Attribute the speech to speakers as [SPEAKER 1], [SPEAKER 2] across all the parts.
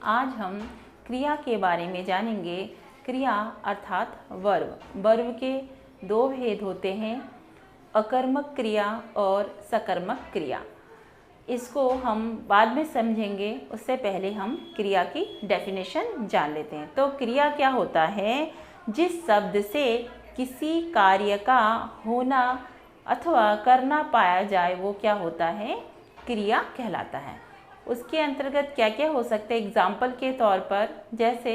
[SPEAKER 1] आज हम क्रिया के बारे में जानेंगे। क्रिया अर्थात वर्ब। वर्ब के दो भेद होते हैं, अकर्मक क्रिया और सकर्मक क्रिया। इसको हम बाद में समझेंगे, उससे पहले हम क्रिया की डेफिनेशन जान लेते हैं। तो क्रिया क्या होता है? जिस शब्द से किसी कार्य का होना अथवा करना पाया जाए वो क्या होता है? क्रिया कहलाता है। उसके अंतर्गत क्या क्या हो सकते हैं? एग्जाम्पल के तौर पर जैसे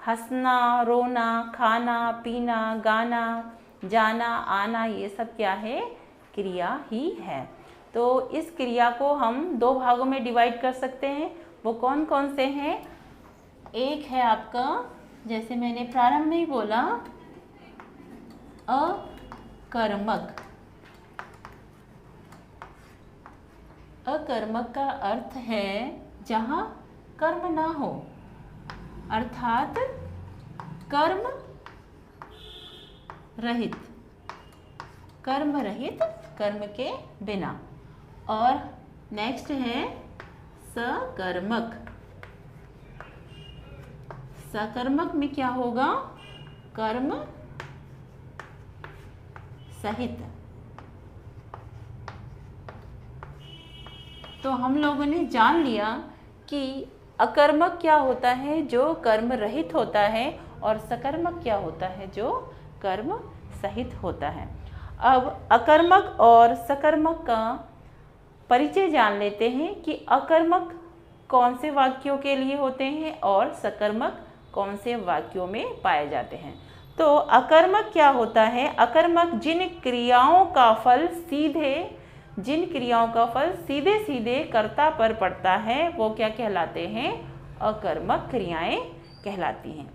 [SPEAKER 1] हंसना, रोना, खाना, पीना, गाना, जाना, आना, ये सब क्या है? क्रिया ही है। तो इस क्रिया को हम दो भागों में डिवाइड कर सकते हैं। वो कौन कौन से हैं? एक है आपका, जैसे मैंने प्रारंभ में ही बोला, अकर्मक। अकर्मक का अर्थ है जहाँ कर्म ना हो, अर्थात कर्म रहित, कर्म रहित, कर्म के बिना। और नेक्स्ट है सकर्मक। सकर्मक में क्या होगा? कर्म सहित। तो हम लोगों ने जान लिया कि अकर्मक क्या होता है, जो कर्म रहित होता है, और सकर्मक क्या होता है, जो कर्म सहित होता है। अब अकर्मक और सकर्मक का परिचय जान लेते हैं कि अकर्मक कौन से वाक्यों के लिए होते हैं और सकर्मक कौन से वाक्यों में पाए जाते हैं। तो अकर्मक क्या होता है? अकर्मक जिन क्रियाओं का फल सीधे सीधे कर्ता पर पड़ता है वो क्या कहलाते हैं? अकर्मक क्रियाएं कहलाती हैं।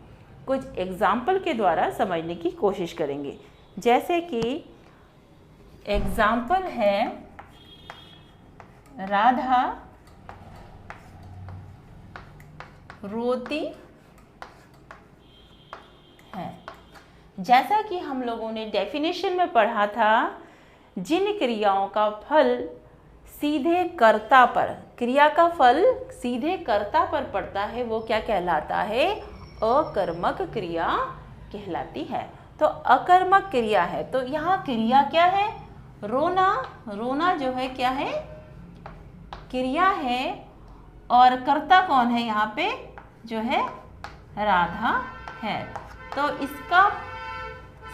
[SPEAKER 1] कुछ एग्जाम्पल के द्वारा समझने की कोशिश करेंगे। जैसे कि एग्जाम्पल है, राधा रोती है। जैसा कि हम लोगों ने डेफिनेशन में पढ़ा था, जिन क्रियाओं का फल सीधे कर्ता पर, क्रिया का फल सीधे कर्ता पर पड़ता है वो क्या कहलाता है? अकर्मक क्रिया कहलाती है। तो अकर्मक क्रिया है, तो यहाँ क्रिया क्या है? रोना। रोना जो है क्या है? क्रिया है। और कर्ता कौन है यहाँ पे? जो है राधा है। तो इसका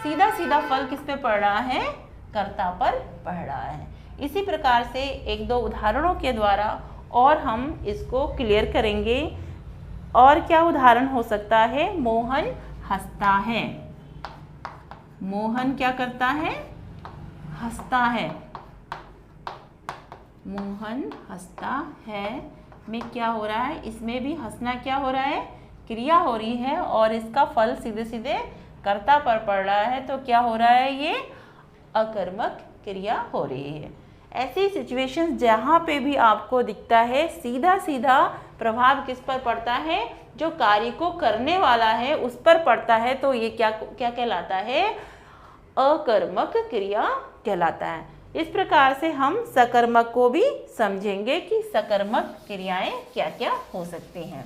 [SPEAKER 1] सीधा सीधा फल किस पे पड़ रहा है? कर्ता पर पड़ रहा है। इसी प्रकार से एक दो उदाहरणों के द्वारा और हम इसको क्लियर करेंगे। और क्या उदाहरण हो सकता है? मोहन हंसता है। मोहन क्या करता है? हंसता है। मोहन हंसता है में क्या हो रहा है? इसमें भी हंसना क्या हो रहा है? क्रिया हो रही है और इसका फल सीधे सीधे कर्ता पर पड़ रहा है। तो क्या हो रहा है? ये अकर्मक क्रिया हो रही है। ऐसी सिचुएशंस जहाँ पे भी आपको दिखता है सीधा सीधा प्रभाव किस पर पड़ता है? जो कार्य को करने वाला है उस पर पड़ता है, तो ये क्या क्या कहलाता है? अकर्मक क्रिया कहलाता है। इस प्रकार से हम सकर्मक को भी समझेंगे कि सकर्मक क्रियाएं क्या क्या हो सकती हैं।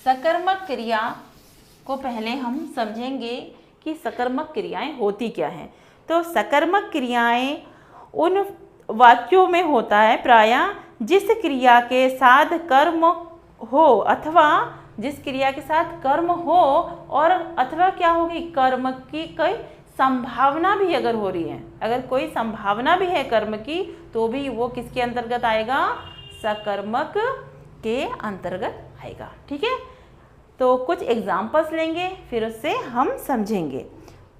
[SPEAKER 1] सकर्मक क्रिया को पहले हम समझेंगे कि सकर्मक क्रियाएं होती क्या हैं। तो सकर्मक क्रियाएं उन वाक्यों में होता है प्रायः जिस क्रिया के साथ कर्म हो, अथवा जिस क्रिया के साथ कर्म हो और अथवा क्या होगी? कर्म की कोई संभावना भी अगर हो रही है, अगर कोई संभावना भी है कर्म की, तो भी वो किसके अंतर्गत आएगा? सकर्मक के अंतर्गत आएगा। ठीक है, तो कुछ एग्जाम्पल्स लेंगे फिर उससे हम समझेंगे।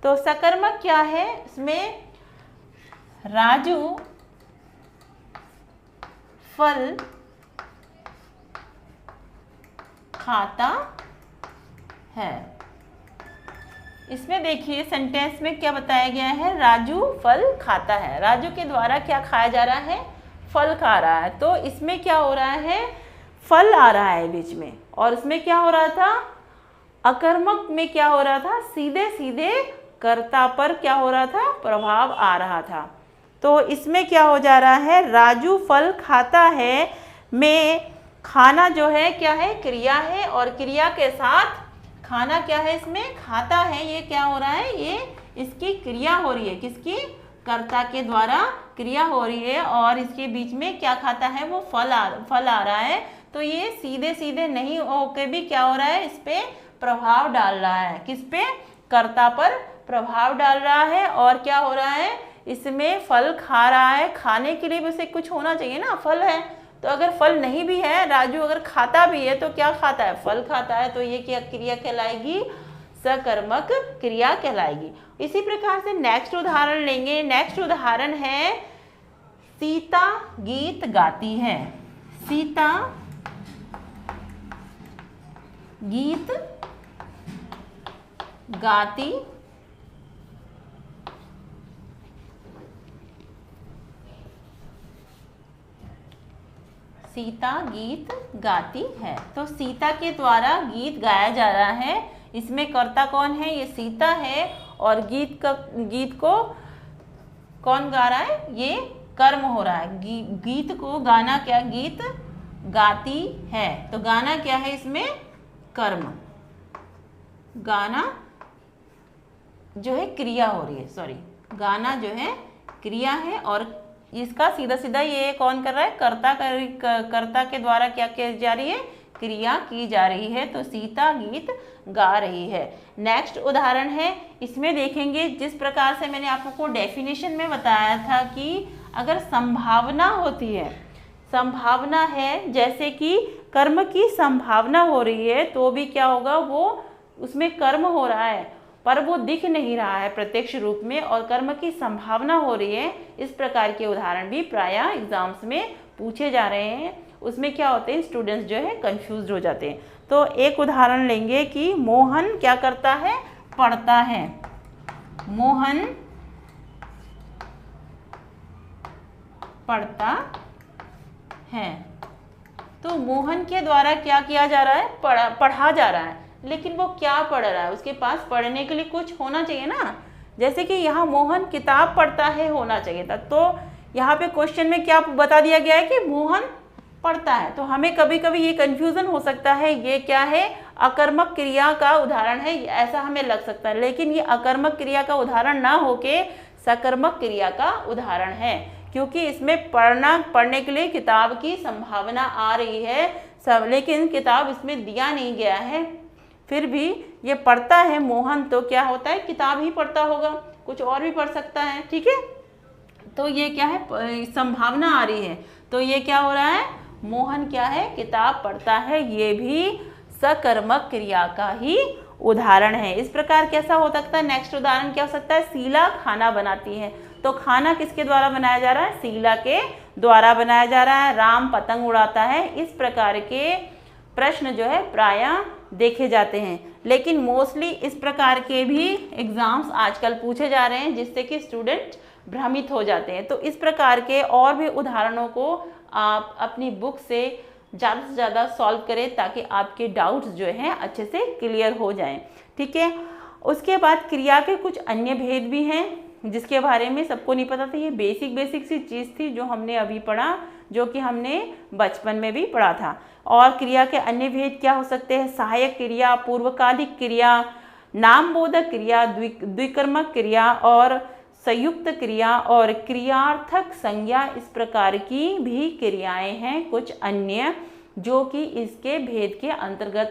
[SPEAKER 1] तो सकर्मक क्या है? इसमें राजू फल खाता है। इसमें देखिए सेंटेंस में क्या बताया गया है? राजू फल खाता है। राजू के द्वारा क्या खाया जा रहा है? फल खा रहा है। तो इसमें क्या हो रहा है? फल आ रहा है बीच में। और इसमें क्या हो रहा था? अकर्मक में क्या हो रहा था? सीधे सीधे कर्ता पर क्या हो रहा था? प्रभाव आ रहा था। तो इसमें क्या हो जा रहा है? राजू फल खाता है में खाना जो है क्या है, क्रिया है, और क्रिया के साथ खाना क्या है, इसमें खाता है। ये क्या हो रहा है, ये इसकी क्रिया हो रही है, किसकी, कर्ता के द्वारा क्रिया हो रही है, और इसके बीच में क्या खाता है, वो फल आ रहा है। तो ये सीधे सीधे नहीं होके भी क्या हो रहा है, इस पे प्रभाव डाल रहा है, किस पे, कर्ता पर प्रभाव डाल रहा है। और क्या हो रहा है, इसमें फल खा रहा है, खाने के लिए भी उसे कुछ होना चाहिए ना, फल है। तो अगर फल नहीं भी है, राजू अगर खाता भी है तो क्या खाता है, फल खाता है। तो ये क्या क्रिया कहलाएगी, सकर्मक क्रिया कहलाएगी। इसी प्रकार से नेक्स्ट उदाहरण लेंगे। नेक्स्ट उदाहरण है सीता गीत गाती है। सीता गीत गाती सीता गीत गाती है। तो सीता के द्वारा गीत गाया जा रहा है। इसमें कर्ता कौन है, ये सीता है, और गीत को कौन गा रहा है, ये कर्म हो रहा है। गीत को गाना, क्या, गीत गाती है। तो गाना क्या है, इसमें कर्म, गाना जो है क्रिया हो रही है, सॉरी, गाना जो है क्रिया है, और इसका सीधा सीधा ये कौन कर रहा है, कर्ता के द्वारा क्या की जा रही है, क्रिया की जा रही है। तो सीता गीत गा रही है। नेक्स्ट उदाहरण है, इसमें देखेंगे जिस प्रकार से मैंने आप लोग को डेफिनेशन में बताया था कि अगर संभावना होती है, संभावना है, जैसे कि कर्म की संभावना हो रही है, तो भी क्या होगा, वो उसमें कर्म हो रहा है पर वो दिख नहीं रहा है प्रत्यक्ष रूप में, और कर्म की संभावना हो रही है। इस प्रकार के उदाहरण भी प्रायः एग्जाम्स में पूछे जा रहे हैं। उसमें क्या होते हैं, स्टूडेंट्स जो है कंफ्यूज हो जाते हैं। तो एक उदाहरण लेंगे कि मोहन क्या करता है, पढ़ता है। मोहन पढ़ता है। तो मोहन के द्वारा क्या किया जा रहा है, पढ़ा जा रहा है, लेकिन वो क्या पढ़ रहा है, उसके पास पढ़ने के लिए कुछ होना चाहिए ना। जैसे कि यहाँ मोहन किताब पढ़ता है होना चाहिए था, तो यहाँ पे क्वेश्चन में क्या बता दिया गया है कि मोहन पढ़ता है। तो हमें कभी कभी ये कंफ्यूजन हो सकता है, ये क्या है, अकर्मक क्रिया का उदाहरण है, ऐसा हमें लग सकता है। लेकिन ये अकर्मक क्रिया का उदाहरण ना होके सकर्मक क्रिया का उदाहरण है, क्योंकि इसमें पढ़ने के लिए किताब की संभावना आ रही है सब, लेकिन किताब इसमें दिया नहीं गया है। फिर भी ये पढ़ता है मोहन, तो क्या होता है, किताब ही पढ़ता होगा, कुछ और भी पढ़ सकता है, ठीक है। तो ये क्या है, संभावना आ रही है। तो ये क्या हो रहा है, मोहन क्या है, किताब पढ़ता है। ये भी सकर्मक क्रिया का ही उदाहरण है। इस प्रकार कैसा हो सकता है, नेक्स्ट उदाहरण क्या हो सकता है, शीला खाना बनाती है। तो खाना किसके द्वारा बनाया जा रहा है, शीला के द्वारा बनाया जा रहा है। राम पतंग उड़ाता है। इस प्रकार के प्रश्न जो है प्रायः देखे जाते हैं, लेकिन मोस्टली इस प्रकार के भी एग्जाम्स आजकल पूछे जा रहे हैं, जिससे कि स्टूडेंट भ्रमित हो जाते हैं। तो इस प्रकार के और भी उदाहरणों को आप अपनी बुक से ज़्यादा सॉल्व करें, ताकि आपके डाउट्स जो हैं अच्छे से क्लियर हो जाएं, ठीक है। उसके बाद क्रिया के कुछ अन्य भेद भी हैं, जिसके बारे में सबको नहीं पता था। ये बेसिक सी चीज़ थी जो हमने अभी पढ़ा, जो कि हमने बचपन में भी पढ़ा था। और क्रिया के अन्य भेद क्या हो सकते हैं, सहायक क्रिया, पूर्वकालिक क्रिया, नामबोधक क्रिया, द्विकर्मक क्रिया और संयुक्त क्रिया और क्रियार्थक संज्ञा। इस प्रकार की भी क्रियाएं हैं कुछ अन्य, जो कि इसके भेद के अंतर्गत